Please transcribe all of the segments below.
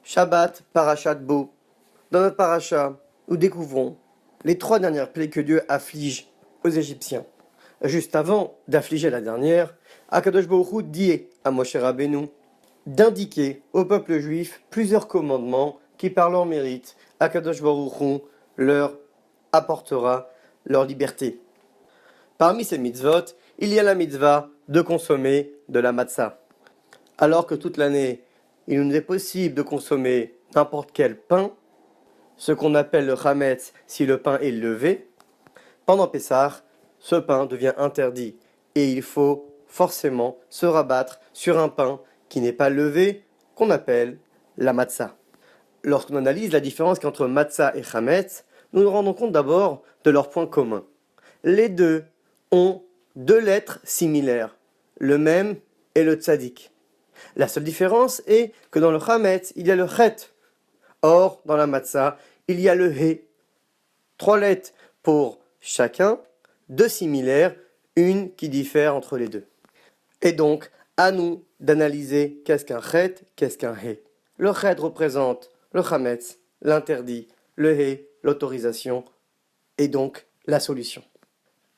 Shabbat, Parashat Bo. Dans notre parasha, nous découvrons les 3 dernières plaies que Dieu afflige aux Égyptiens. Juste avant d'affliger la dernière, Akadosh Baruch Hu dit à Moshe Rabbeinu d'indiquer au peuple juif plusieurs commandements qui, par leur mérite, Akadosh Baruch Hu leur apportera leur liberté. Parmi ces mitzvot, il y a la mitzvah de consommer de la matzah. Alors que toute l'année, il nous est possible de consommer n'importe quel pain, ce qu'on appelle le chametz si le pain est levé, pendant Pessah, ce pain devient interdit et il faut forcément se rabattre sur un pain qui n'est pas levé, qu'on appelle la matzah. Lorsqu'on analyse la différence entre matzah et chametz, nous nous rendons compte d'abord de leurs points communs. Les deux ont 2 lettres similaires, le mem et le tzadik. La seule différence est que dans le chametz, il y a le chet. Or, dans la matzah, il y a le he. 3 lettres pour chacun, 2 similaires, une qui diffère entre les deux. Et donc, à nous d'analyser qu'est-ce qu'un chet, qu'est-ce qu'un he. Le chet représente le chametz, l'interdit, le he, l'autorisation, et donc la solution.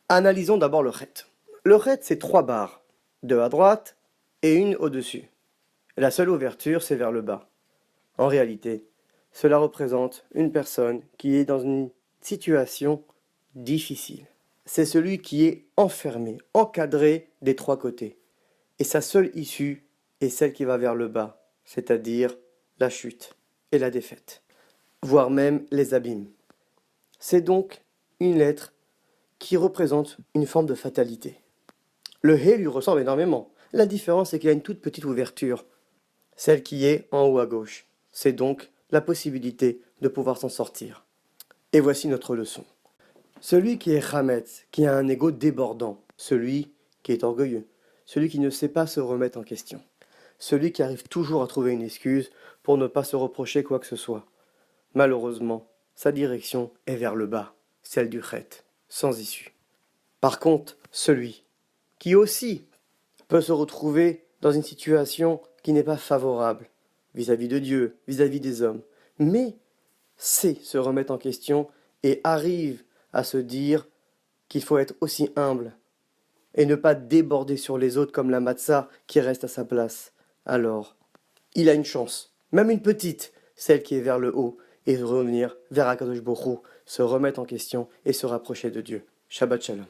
Analysons d'abord le chet. Le chet, c'est 3 barres, 2 à droite et une au-dessus. La seule ouverture, c'est vers le bas. En réalité, cela représente une personne qui est dans une situation difficile. C'est celui qui est enfermé, encadré des 3 côtés. Et sa seule issue est celle qui va vers le bas, c'est-à-dire la chute et la défaite, voire même les abîmes. C'est donc une lettre qui représente une forme de fatalité. Le He lui ressemble énormément. La différence est qu'il a une toute petite ouverture, celle qui est en haut à gauche. C'est donc la possibilité de pouvoir s'en sortir. Et voici notre leçon. Celui qui est chametz, qui a un ego débordant, celui qui est orgueilleux, celui qui ne sait pas se remettre en question, celui qui arrive toujours à trouver une excuse pour ne pas se reprocher quoi que ce soit. Malheureusement, sa direction est vers le bas, celle du chet, sans issue. Par contre, celui qui aussi peut se retrouver dans une situation qui n'est pas favorable vis-à-vis de Dieu, vis-à-vis des hommes, mais sait se remettre en question et arrive à se dire qu'il faut être aussi humble et ne pas déborder sur les autres comme la matzah qui reste à sa place. Alors, il a une chance, même une petite, celle qui est vers le haut, et revenir vers Akadosh Baruch Hu, se remettre en question et se rapprocher de Dieu. Shabbat Shalom.